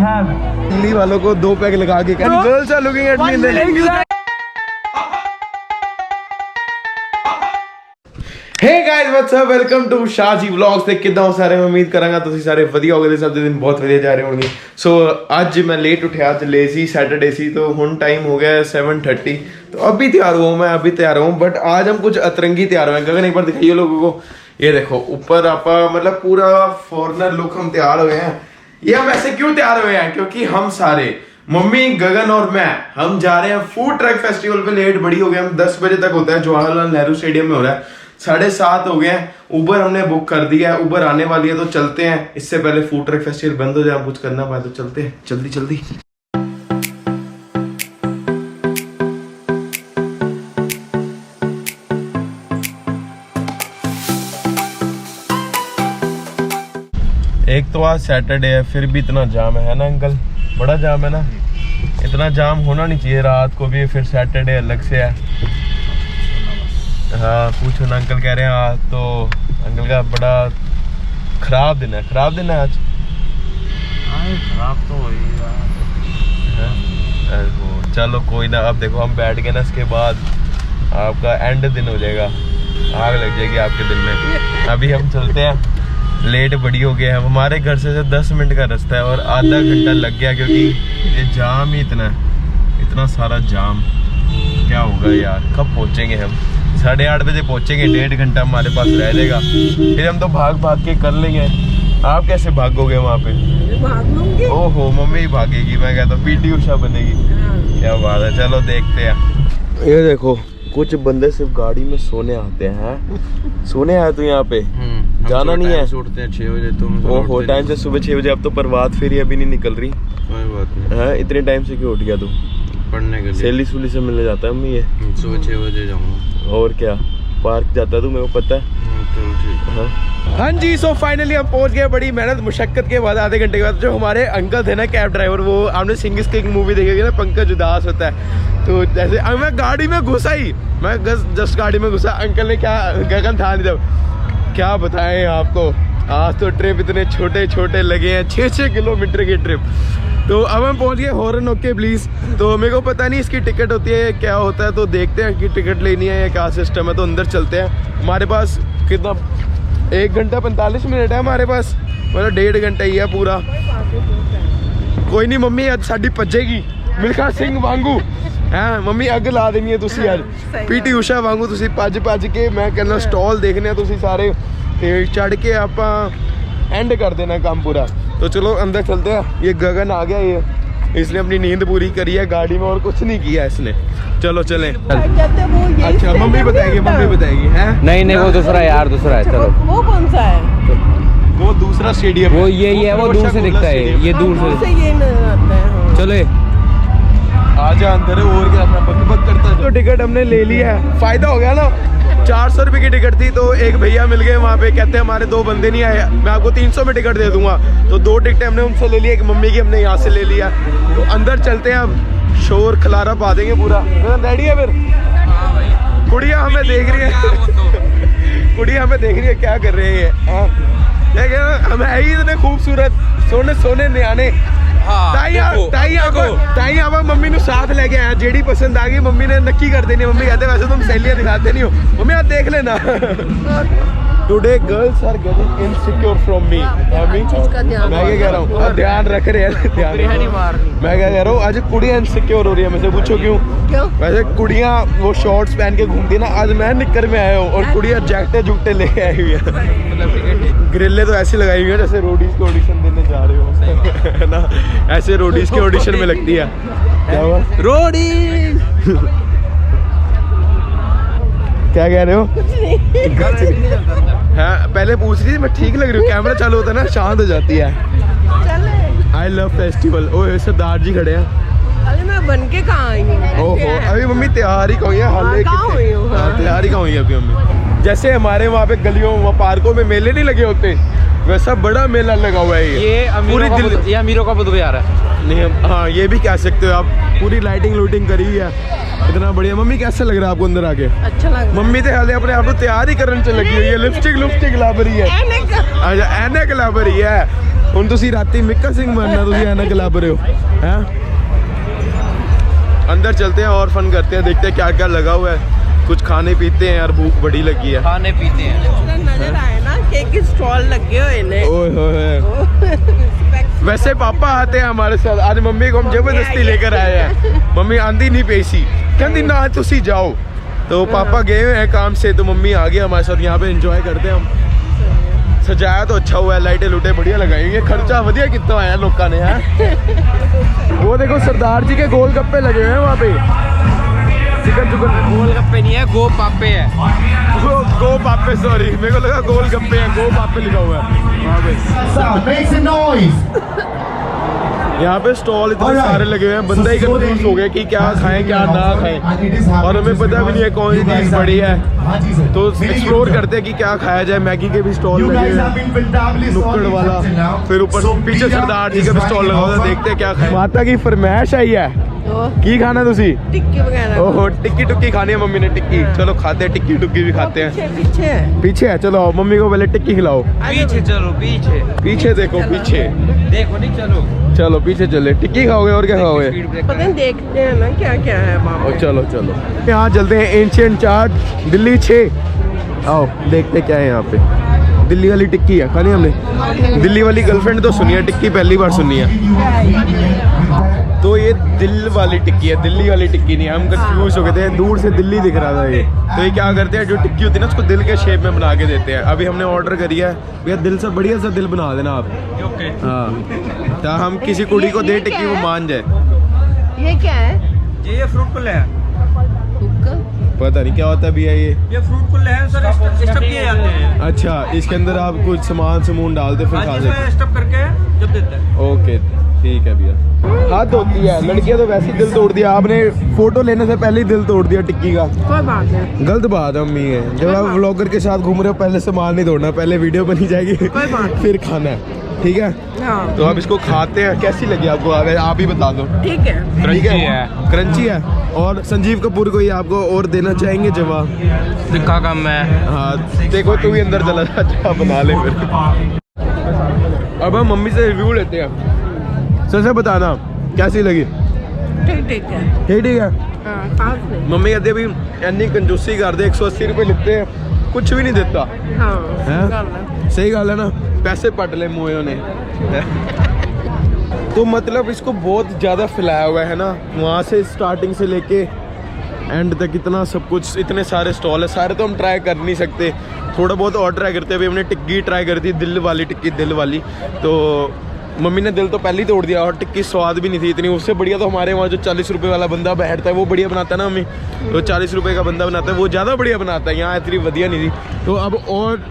have Delhi वालों को 2 pack लगा के and girls are looking at me in the Hey guys, what's up? Welcome to Shahji vlogs. ਤੇ ਕਿਦਾਂ ਹੋ ਸਾਰੇ? ਮੈਂ ਉਮੀਦ ਕਰਾਂਗਾ ਤੁਸੀਂ ਸਾਰੇ ਵਧੀਆ ਹੋਗੇ ਤੇ ਸਭ ਦੇ ਦਿਨ ਬਹੁਤ ਵਧੀਆ ਜਾ ਰਹੇ ਹੋਣਗੇ। ਸੋ ਅੱਜ मैं लेट उठा, आज लेजी सैटरडे सी, तो हुन टाइम हो गया है 7:30। तो अभी तैयार हुआ मैं, अभी तैयार हूँ, बट आज हम कुछ अतरंगी तैयार हुए हैं। गगन एक बार दिखाइए लोगों को, ये देखो ऊपर आप मतलब पूरा फॉरनर लुक हम तैयार हुए हैं। ये हम ऐसे क्यों तैयार हुए हैं? क्योंकि हम सारे मम्मी, गगन और मैं, हम जा रहे हैं फूड ट्रक फेस्टिवल पे। लेट बड़ी हो गए, हम 10 बजे तक होता है, जवाहरलाल नेहरू स्टेडियम में हो रहा है। 7:30 हो गए हैं। उबर हमने बुक कर दिया है, उबर आने वाली है, तो चलते हैं। इससे पहले फूड ट्रक फेस्टिवल बंद हो जाए, हम कुछ करना पाए, तो चलते हैं जल्दी जल्दी। एक तो आज सैटरडे है, फिर भी इतना जाम है ना अंकल? बड़ा जाम है ना? इतना जाम होना नहीं चाहिए रात को भी, फिर सैटरडे अलग से है। हाँ पूछो ना, अंकल कह रहे हैं आज तो अंकल का बड़ा खराब दिन है। खराब दिन है आज? खराब तो हो ही रहा। चलो कोई ना, अब देखो हम बैठ गए ना, इसके बाद आपका एंड दिन हो जाएगा, आग लग जाएगी आपके दिन में। अभी हम चलते हैं, लेट बड़ी हो गया है। हमारे घर से 10 मिनट का रास्ता है और आधा घंटा लग गया, क्योंकि ये जाम ही इतना है, इतना सारा जाम। क्या होगा यार, कब पहुँचेंगे हम? 8:30 बजे पहुँचेंगे, 1.5 घंटा हमारे पास रह जाएगा, फिर हम तो भाग भाग के कर लेंगे। आप कैसे भागोगे वहाँ पे? भाग लूंगी। ओहो मम्मी भागेगी, मैं कहता हूँ पीटी उषा बनेगी। क्या बात है, चलो देखते हैं। ये देखो कुछ बंदे सिर्फ गाड़ी में सोने आते हैं। सोने आए तो यहाँ पे जाना नहीं है? उठते हैं 6 बजे। तुम ओहो टाइम से सुबह 6 बजे। अब तो प्रभात फेरी अभी नहीं निकल रही। कोई बात नहीं है, इतने टाइम से क्यों उठ गया तू? पढ़ने के लिए। सहेली सूली से मिलने जाता है मम्मी? ये सुबह 6 बजे जाऊंगा। और क्या, पार्क जाता है तू, मेरे को पता है। चलो ठीक। हाँ जी, सो फाइनली हम पहुंच गए बड़ी मेहनत मुशक्कत के बाद, आधे घंटे के बाद। जो हमारे अंकल थे ना कैब ड्राइवर, वो आपने सिंह इस किंग मूवी देखी ना, पंकज उदास होता है, तो जैसे मैं गाड़ी में घुसा ही, मैं जस्ट गाड़ी में घुसा, अंकल ने क्या, गगन था नहीं जब, क्या बताएं आपको, आज तो ट्रिप इतने छोटे छोटे लगे हैं, 6-6 किलोमीटर की ट्रिप। तो अब हम पहुंच गए हॉर्न ओके प्लीज़। तो मेरे को पता नहीं इसकी टिकट होती है क्या होता है, तो देखते हैं कि टिकट लेनी है या क्या सिस्टम है। तो अंदर चलते हैं। हमारे पास कितना, 1 घंटा 45 मिनट है हमारे पास, मतलब 1.5 घंटा ही है पूरा। कोई नहीं मम्मी, आज साड़ी भजेगी मिल्खा सिंह वांगू है मम्मी, अग ला देनी है तुसी आज, पीटी उषा वांगू तुसी भज भज के। मैं कहना स्टॉल देखने तुसी सारे, ते चढ़ के आप एंड कर देना काम पूरा। तो चलो अंदर चलते हैं। ये गगन आ गया, ये इसने अपनी नींद पूरी करी है गाड़ी में, और कुछ नहीं किया इसने। चलो चलें। अच्छा मम्मी बताएगी, मम्मी बताएगी। है नहीं वो दूसरा यार, दूसरा है। चलो वो कौन सा है? वो दूसरा स्टेडियम, वो ये ही है, वो दूर से दिखता है, ये दूर से ये नजर आता है। चलो आजा अंदर है, और क्या बक बक करता है। तो टिकट हमने ले लिया है, फायदा हो गया ना। 400 रुपये की टिकट थी, तो एक भैया मिल गए वहाँ पे, कहते हैं हमारे 2 बंदे नहीं आए, मैं आपको 300 में टिकट दे दूंगा। तो 2 टिकटें हमने उनसे ले ली, एक मम्मी की हमने यहाँ से ले लिया। तो अंदर चलते हैं, अब शोर खलारा पा देंगे पूरा। रेडी है फिर? कुड़िया हमें देख रही है कुड़िया हमें देख रही है, क्या कर रहे हैं? हम है ही इतने खूबसूरत, सोने सोने न्याने। ताई आप मम्मी ने साथ लेके आया, जेडी पसंद आ गई मम्मी ने नक्की कर देनी। मम्मी कहते वैसे तुम सहेलियां दिखाते नहीं हो, मम्मी आप देख लेना। Today girls are getting insecure from me. मैं क्या कह रहा हूँ, ध्यान रख रहे हैं, ध्यान नहीं मारनी। मैं क्या कह रहा हूँ, आज कुड़ियाँ इनसिक्योर हो रही है। मुझे पूछो क्यों? वैसे कुड़ियाँ वो शॉर्ट्स पहन के घूमती ना, आज मैं निक्कर में आया हूँ, और कुड़ियाँ जैकेटें जुकटे लेके आई हुई है। ग्रिल्ले तो ऐसी लगाई हुई है जैसे रोडीज के ऑडिशन देने जा रहे हो ना, ऐसे रोडीज के ऑडिशन में लगती है। क्या हुआ? रोडीज क्या कह रहे हो? हाँ पहले पूछ रही थी मैं ठीक लग रही हूँ, कैमरा चालू होता है ना शांत हो जाती है। I love festival. ओह सरदार जी खड़े हैं। अरे मैं बन के कहाँ आई हूँ? ओहो अभी मम्मी तैयार ही कहीं है, तैयार ही कहाँ हुई है अभी मम्मी? जैसे हमारे वहाँ पे गलियों पार्कों में मेले नहीं लगे होते, वैसा बड़ा मेला लगा हुआ है ये अमीरों का बुध बाजार है। नहीं हाँ ये भी कह सकते हो आप, पूरी लाइटिंग लूटिंग करी हुई है, इतना बढ़िया। मम्मी कैसा लग रहा है आपको अंदर आके? अच्छा लग रहा है। मम्मी तो हाले अपने आप को तैयार ही करने से लगी हुई है, लिपस्टिक ला रही है, अच्छा एनक ला रही है। ਹੁਣ ਤੁਸੀਂ ਰਾਤੀ ਮਿੱਕਾ ਸਿੰਘ बनना ਤੁਸੀਂ ਐਨਕ ਲੱਭ ਰਹੇ ਹੋ हैं अंदर चलते हैं और फन करते हैं देखते हैं क्या क्या लगा हुआ है कुछ खाने पीते हैं यार भूख बड़ी लगी है खाने पीते हैं नजर आए ना केक की स्टॉल लगे हुए ने ओए होए वैसे पापा आते हैं हमारे साथ आज मम्मी को हम जबरदस्ती लेकर आए हैं मम्मी आंदी नहीं पई सी कहती ना तुसी जाओ तो पापा गए हुए हैं काम से तो मम्मी आ गई हमारे साथ यहाँ पे एंजॉय करते हैं हम सजाया तो अच्छा हुआ है लाइटें लूटे बढ़िया लगाई हुई है खर्चा बढ़िया कितना आया लोगों ने है वो देखो सरदार जी के गोलगप्पे लगे हुए हैं वहाँ पे चिकन चिकन गोलगप्पे नहीं है गो पापे है गो पापे सॉरी मेरे को लगा गोलगप्पे हैं गो पापे लिखा हुआ है वहाँ पे So, make some noise. यहाँ पे स्टॉल इतने सारे लगे हुए हैं बंदा ही कंफ्यूज हो गया कि क्या खाएं क्या ना खाएं और हमें पता भी नहीं है कौन सी चीज़ बड़ी है हाँ जी सर। तो एक्सप्लोर करते हैं कि क्या खाया जाए मैगी के भी स्टॉल लगे हुए हैं नुक्कड़ वाला फिर ऊपर पीछे सरदार जी का भी स्टॉल लगा हुआ है देखते हैं क्या खाएं माता की फरमाइश आई है की खाना तुसी टिक्की वगैरह ओहो टिक्की टुक्की खानी है मम्मी ने टिक्की चलो खाते हैं टिक्की टुक्की भी खाते हैं पीछे पीछे है चलो मम्मी को पहले टिक्की खिलाओ पीछे चलो पीछे पीछे देखो पीछे देखो नहीं चलो चलो पीछे चले टिक्की खाओगे और क्या खाओगे स्पीड ब्रेक पता नहीं देखते हैं ना क्या क्या है वहाँ और पे। चलो चलो यहाँ चलते हैं एंशियंट चाट दिल्ली 6 आओ देखते क्या है यहाँ पे दिल्ली वाली टिक्की है खानी हमने दिल्ली वाली गर्लफ्रेंड तो सुनी है टिक्की पहली बार सुनी है तो ये दिल वाली टिक्की है दिल्ली वाली टिक्की नहीं है हम कंफ्यूज हो गए थे दूर से दिल्ली दिख रहा था ये तो ये क्या करते हैं जो टिक्की होती है ना उसको दिल के शेप में बना के देते हैं अभी हमने ऑर्डर करी है भैया दिल से बढ़िया सा दिल बना देना आप ओके हाँ तो हम किसी कुड़ी को दे टिक्की वो मान जाए ये क्या है ये फ्रूट पुल है पता नहीं क्या होता है भैया ये फ्रूट पुल है सर स्टफ किए जाते हैं अच्छा इसके अंदर आप कुछ सामान समून डालते फिर खा सकते स्टफ करके जब देते हैं ओके ठीक है भैया हाथ होती है लड़कियां तो वैसे ही दिल तोड़ दिया आपने फोटो लेने से पहले ही दिल तोड़ दिया टिक्की का कोई बात नहीं गलत बात है अम्मी है जब आप व्लॉगर के साथ घूम रहे हो पहले सामान नहीं तोड़ना पहले वीडियो बनी जाएगी कोई बात नहीं। फिर खाना है ठीक है हाँ तो आप इसको खाते हैं कैसी लगी आपको अगर आप ही बता दो ठीक है ठीक क्रंची है क्रंची है और संजीव कपूर को ये आपको और देना चाहेंगे जवाब दिखा कम है हाँ देखो तू भी अंदर चला जा बना ले फिर अब हम मम्मी से रिव्यू लेते हैं सच से बताना कैसी लगी ठीक ठीक है ठीक है हाँ खास नहीं मम्मी कहते भी इन्नी कंजूसी कर दे 180 रुपए लिखते हैं कुछ भी नहीं देता हाँ हैं? गल है। सही गल है ना पैसे पट ले मोयों ने तो मतलब इसको बहुत ज़्यादा फैलाया हुआ है ना वहाँ से स्टार्टिंग से लेके एंड तक इतना सब कुछ इतने सारे स्टॉल है सारे तो हम ट्राई कर नहीं सकते थोड़ा बहुत और ट्राई करते हैं अभी हमने टिक्की ट्राई कर दी दिल वाली टिक्की दिल वाली तो मम्मी ने दिल तो पहले ही तोड़ दिया और टिक्की स्वाद भी नहीं थी इतनी उससे बढ़िया तो हमारे वहाँ जो 40 रुपए वाला बंदा बैठता है वो बढ़िया बनाता है ना मम्मी तो 40 रुपए का बंदा बनाता है वो ज़्यादा बढ़िया बनाता है यहाँ इतनी बढ़िया नहीं थी तो अब और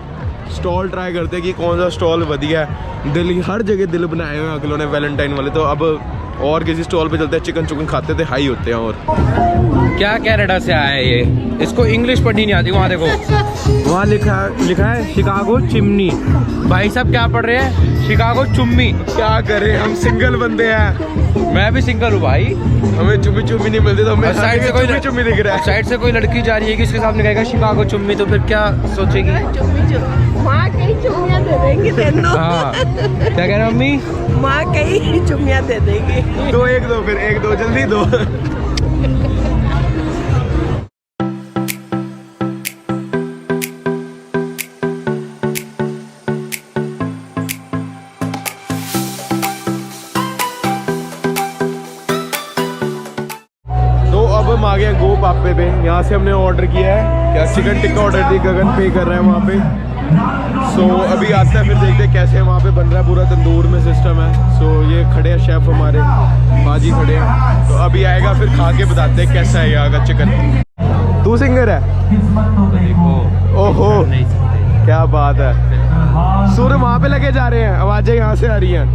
स्टॉल ट्राई करते हैं कि कौन सा स्टॉल बढ़िया है दिल हर जगह दिल बनाए हुए हैं अगलों ने वैलेंटाइन वाले तो अब और किसी स्टॉल पे चलते हैं चिकन चुकन खाते थे हाई होते हैं और क्या कनाडा से आया है ये इसको इंग्लिश पढ़नी नहीं आती वहाँ देखो वहाँ लिखा है शिकागो चिमनी भाई साहब क्या पढ़ रहे हैं शिकागो चुम्मी क्या करें हम सिंगल बंदे हैं मैं भी सिंगल हूँ भाई हमें चुम्मी चुम्मी नहीं मिलती तो हमें साइड से कोई चुम्मी चुम्मी दिख रहा है साइड से कोई लड़की जा रही है कि उसके सामने कहेगा शिकागो चुम्मी तो फिर क्या सोचेगी माँ कई चुम्मियाँ दे देंगी तेनों हाँ क्या कह रहे हैं मम्मी माँ कई चुम्मियाँ दे देंगी दो एक दो फिर एक दो जल्दी दो हम आ गए हैं गो पापे पे यहाँ से हमने ऑर्डर किया है क्या चिकन टिक्का ऑर्डर दी गगन पे कर रहा है वहाँ पे सो अभी आता है फिर देखते हैं कैसे वहाँ पे बन रहा है पूरा तंदूर में सिस्टम है सो ये खड़े हैं शेफ हमारे बाजी खड़े हैं तो अभी आएगा फिर खा के बताते हैं कैसा है यहाँ का चिकन तू सिंगर है ओहो क्या बात है सुर वहाँ पे लगे जा रहे हैं आवाजें यहाँ से आ रही हैं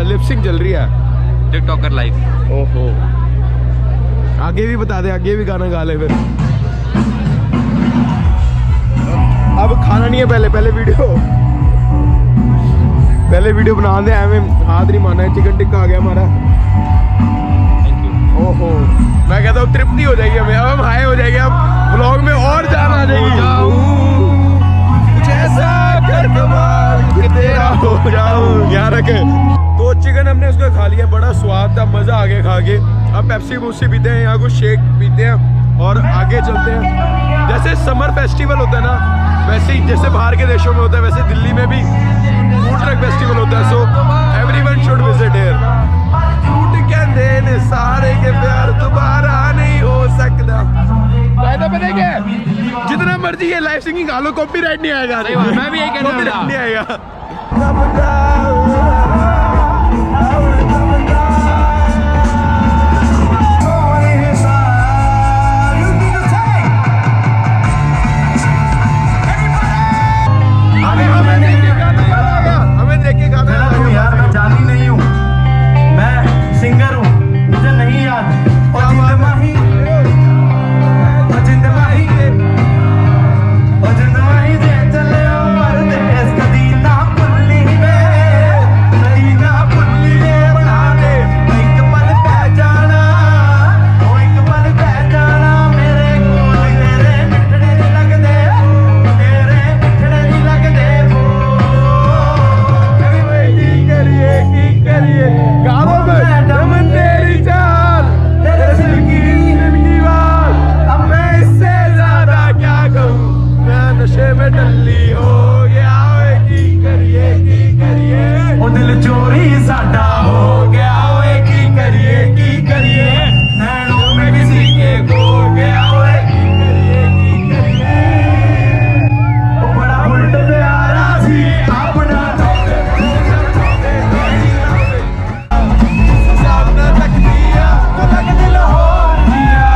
लिपसिंग चल रही है टिकटॉकर लाइव ओहो आगे भी बता दे आगे भी गाना गा ले फिर अब खाना नहीं है पहले वीडियो बना दे हमें हाथ नहीं माना है चिकन टिक्का आ गया हमारा ओहो मैं कहता हूँ तृप्ति हो जाएगी हमें अब हम हाई हो जाएंगे अब व्लॉग में और जान आ जाएगी कुछ ऐसा कर कमाल तेरा हो जाऊं। यहाँ रखे। तो चिकन हमने उसका खा लिया, बड़ा स्वाद था, मजा आ गया खा के। अब पेप्सी वूप्सी पीते हैं, यहाँ कुछ शेक पीते हैं और आगे चलते हैं। जैसे समर फेस्टिवल होता है ना, वैसे ही जैसे बाहर के देशों में होता है, वैसे दिल्ली में भी फूड ट्रक फेस्टिवल होता है। So everyone should visit here. झूठ कहते ने सारे के प्यार दोबारा नहीं हो सकता। फायदा पता है क्या है? जितना मर्जी ये लाइव सिंगिंग गा लो, कॉपीराइट नहीं आएगा। मैं भी यही कहने वाला था। नहीं आएगा। हमें देख के गाना यार मैं जानी नहीं हूँ, मैं सिंगर हूँ, मुझे नहीं याद। जिंद माही दे चले परदेस कदी ना भुल्ली वे, कदी ना भुल्ली वे बना दे। एक पल पै जाना, ओ एक पल पै जाना मेरे कोल, तेरे मिठड़े नहीं लगदे, तेरे मिठड़े नहीं लगदे वो। की करिए गालों में दमन तेरी चाल, तेरे दिल की बात, अब मैं इससे ज्यादा क्या कहूँ, मैं नशे में टल्ली हो गया। ओए की करिए ओ दिल चोरी साडा हो गया, ओए की करिए नैनों में किसी के खो गया, ओए की करिए। ओ बड़ा उल्ट प्यारा सी अपना सामने तक दिया तो लग दिल हो दिया,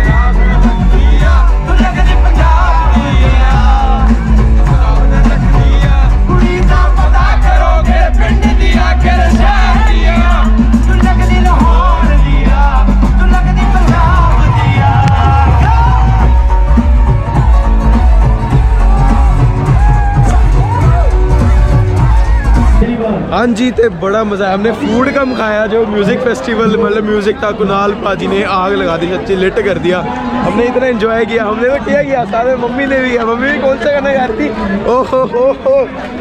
सामने तक दिया तो लग दिल पंजाब दिया, सामने तक दिया कुड़ी दा पता करोगे पिंड दिया कर शहर दिया, तू लग दिल होर दिया, तू लग दिल पंजाब दिया। हाँ जी, ते बड़ा मजा आया। हमने फूड कम खाया, जो म्यूजिक फेस्टिवल मतलब म्यूजिक था, कुणाल पाजी ने आग लगा दी, सच्ची लिट कर दिया। हमने इतना एंजॉय किया, हमने तो किया साथ में मम्मी ने भी किया। मम्मी भी कौन सा गाना गा रही थी, ओ हो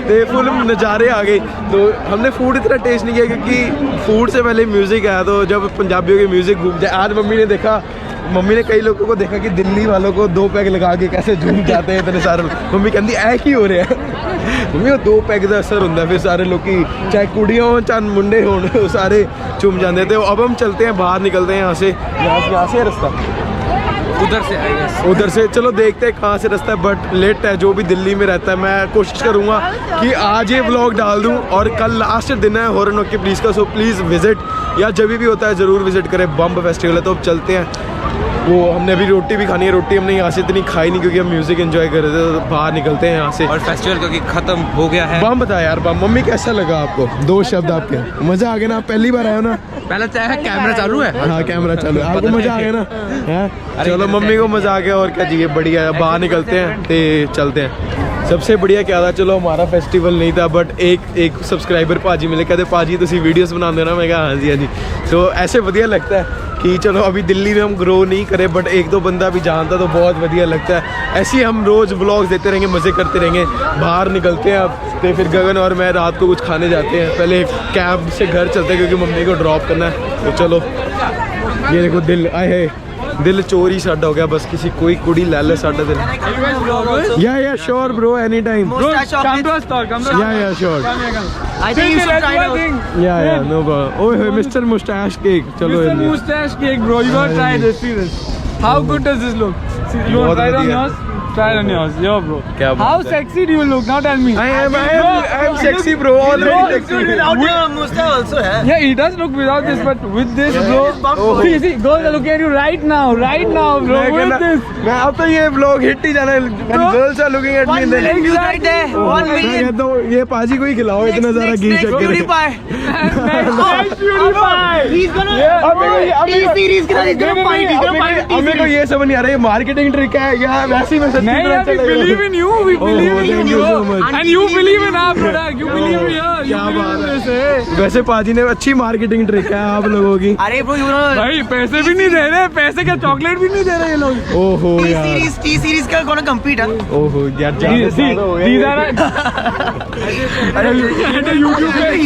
ते फुल नज़ारे आ गए। तो हमने फूड इतना टेस्ट नहीं किया क्योंकि फूड से पहले म्यूज़िक आया, तो जब पंजाबियों के म्यूज़िक घूम जाए। आज मम्मी ने कई लोगों को देखा कि दिल्ली वालों को 2 पैग लगा के कैसे झूम जाते हैं इतने सारे। मम्मी कहती ऐ की हो रहा है। मम्मी वो 2 पैग का असर होता है, फिर सारे लोग की चाहे कुड़ियाँ हो चाहे मुंडे हो, वो सारे झूम जाते थे। अब हम चलते हैं, बाहर निकलते हैं यहाँ से रास्ता उधर से आएगा। उधर से। चलो देखते हैं कहाँ से रास्ता है, बट लेट है। जो भी दिल्ली में रहता है, मैं कोशिश करूँगा कि आज ये व्लॉग डाल दूँ, और कल लास्ट दिन है हॉरर नॉक के पुलिस का। सो प्लीज़ विजिट, या जब भी होता है ज़रूर विजिट करें। बम्ब फेस्टिवल है। तो अब चलते हैं। वो हमने अभी रोटी भी खानी है, रोटी हमने यहाँ से इतनी खाई नहीं क्योंकि हम म्यूज़िक एंजॉय कर रहे थे। तो बाहर निकलते हैं यहाँ से। और फेस्टिवल क्योंकि खत्म हो गया है। बम बता यार, बम मम्मी कैसा लगा आपको? 2 शब्द आपके। मज़ा आ गया ना? आप पहली बार आए हो ना? पहले चाहे कैमरा चालू है। हाँ कैमरा चालू है। आपको मज़ा आ गया ना? हैं? चलो मम्मी को मज़ा आ गया, और क्या चाहिए। बढ़िया है। बाहर निकलते हैं तो चलते हैं। सबसे बढ़िया क्या था, चलो हमारा फेस्टिवल नहीं था, बट एक सब्सक्राइबर पाजी मिले, कहते पाजी तुसी वीडियोस बनाते हो ना। मैं कहा हाँ जी। तो ऐसे बढ़िया लगता है कि चलो अभी दिल्ली में हम ग्रो नहीं करें, बट 1-2 बंदा भी जानता तो बहुत बढ़िया लगता है। ऐसे ही हम रोज़ व्लॉग्स देते रहेंगे, मज़े करते रहेंगे। बाहर निकलते हैं अब, तो फिर गगन और मैं रात को कुछ खाने जाते हैं। पहले कैब से घर चलते हैं क्योंकि मम्मी को ड्रॉप करना है। तो चलो, ये देखो दिल आए है, दिल चोरी साडा हो गया। बस किसी कोई कुड़ी ले ले साडा दिल। या श्योर ब्रो, एनी टाइम। या sure. I think you should try it out. या नो प्रॉब्लम। ओए मिस्टर मुस्टैश केक, चलो Mr. Mustache cake, bro. You gotta try this. See this. How good does this look? See, you want to try it on yours? Try it on yours. Yo, bro. क्या How बात है। sexy do you look? Now tell me. I am sexy bro, already sexy. Without your mustache also है। Yeah, he does look without this, but with this, bro. See, girls are looking at you right now, bro. With this. मैं अब तो ये vlog hit ही जाना है। Girls are looking at me in the right there. 1 मैं million. कहता हूँ ये पाजी को ही खिलाओ, इतना सारा घी Next, शक्कर। Next PewDiePie. He's gonna. T-series के साथ he's gonna fight. He's gonna fight. हमें को ये समझ नहीं आ रहा, ये मार्केटिंग ट्रिक है या वैसे ही मैं सच्ची नहीं यार, we believe in you. We believe in thank you, you so bro. much. And you believe in our product. You believe in us. क्या बात है। वैसे पाजी ने अच्छी मार्केटिंग ट्रिक है आप लोगों की। अरे ब्रो, यू नो भाई पैसे भी नहीं दे रहे, पैसे क्या चॉकलेट भी नहीं दे रहे ये लोग। ओहो यार, टी सीरीज का गोना compete है। ओहो यार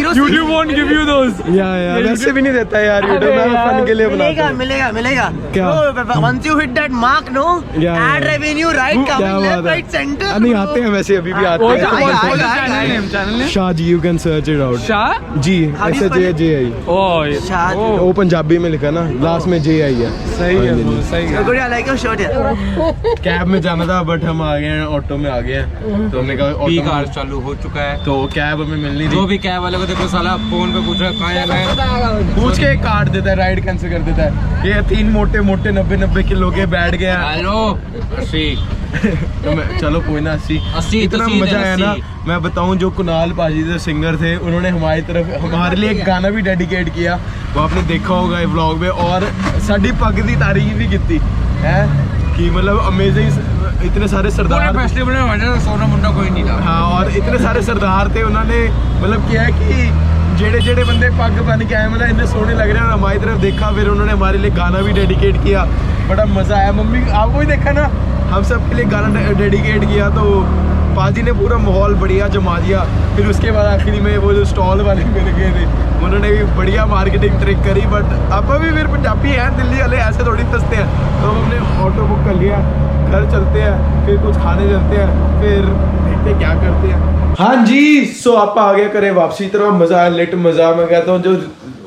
YouTube won't give you those। या वैसे भी नहीं देता यार यूट्यूब में, फन के लिए बनाता है। मिलेगा क्या? once you hit that mark, no, Yeah, ad revenue right क्या coming left बात है। right center। नहीं आते हैं वैसे, अभी भी आते हैं। Channel name Shah ji, you can search it out. Shah ji, How do you ऐसे spell J it? J I, शाद। वो पंजाबी में लिखा ना, लास्ट में जे आई है। सही है bro, सही है। Good, I like your shirt यार। कैब में जाना था बट हम आ गए हैं, ऑटो में आ गए हैं, तो हमने कहा पी ऑटो कार में, चालू हो चुका है। तो कैब हमें मिलनी जो थी। भी कैब वाले को देखो साला फोन पे पूछ रहा है कहाँ जाना है, पूछ के काट देता है, राइड कैंसिल कर देता है। ये 3 मोटे 90 किलो के बैठ गए हैं। हेलो 80 तो चलो कोई ना, 80 इतना तो मजा आया ना। 80। मैं बताऊं, जो कुणाल पाजी जो सिंगर थे, उन्होंने हमारी तरफ हमारे लिए एक गाना भी डेडिकेट किया, वो आपने देखा होगा ये व्लॉग में, और साड़ी पग की तारीफ भी की है कि मतलब अमेजिंग, इतने सारे सरदार, फेस्टिवल में वजह से सोना मुंडा कोई नहीं था। हाँ, और इतने सारे सरदार थे, उन्होंने मतलब किया है कि जेड़े बंदे पग बन के आए, मतलब इतने सोने लग रहे हैं, और हमारी तरफ देखा, फिर उन्होंने हमारे लिए गाना भी डेडिकेट किया, बड़ा मज़ा आया। मम्मी आपको भी देखा ना, हम सब के लिए गाना डेडिकेट किया, तो पाजी ने पूरा माहौल बढ़िया जमा दिया। फिर उसके बाद आखिरी में वो जो स्टॉल वाले मिल गए थे, उन्होंने भी बढ़िया मार्केटिंग ट्रिक करी, बट आप भी फिर पंजाबी हैं, दिल्ली वाले ऐसे थोड़ी फंसते हैं, तो हमने ऑटो बुक कर लिया, घर चलते हैं, फिर कुछ खाने चलते हैं, फिर देखते क्या करते हैं। हाँ जी, सो आप आ गया करे वापसी, तरह मजा आया, लेट मजा। मैं कहता हूँ जो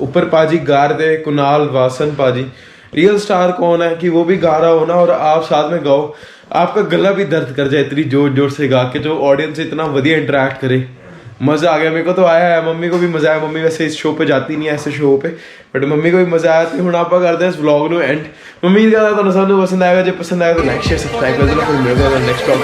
ऊपर पाजी गा रहे थे, कुणाल वासन पाजी, रियल स्टार कौन है कि वो भी गा रहा हो ना, और आप साथ में गाओ, आपका गला भी दर्द कर जाए इतनी जोर जोर से गा के, जो ऑडियंस इतना वधिया इंटरेक्ट करे। मजा आ गया, मेरे को तो आया है, मम्मी को भी मजा आया। मम्मी वैसे इस शो पे जाती नहीं है, ऐसे शो पे, बट मम्मी को भी मजा आया। तो हम आप करते हैं इस व्लॉग ਨੂੰ एंड। उम्मीद करता ਤੁਹਾਨੂੰ ਸਾਨੂੰ पसंद आएगा, जो पसंद आएगा तो लाइक शेयर सब्सक्राइब कर देना। फिर मिलते हैं नेक्स्ट व्लॉग।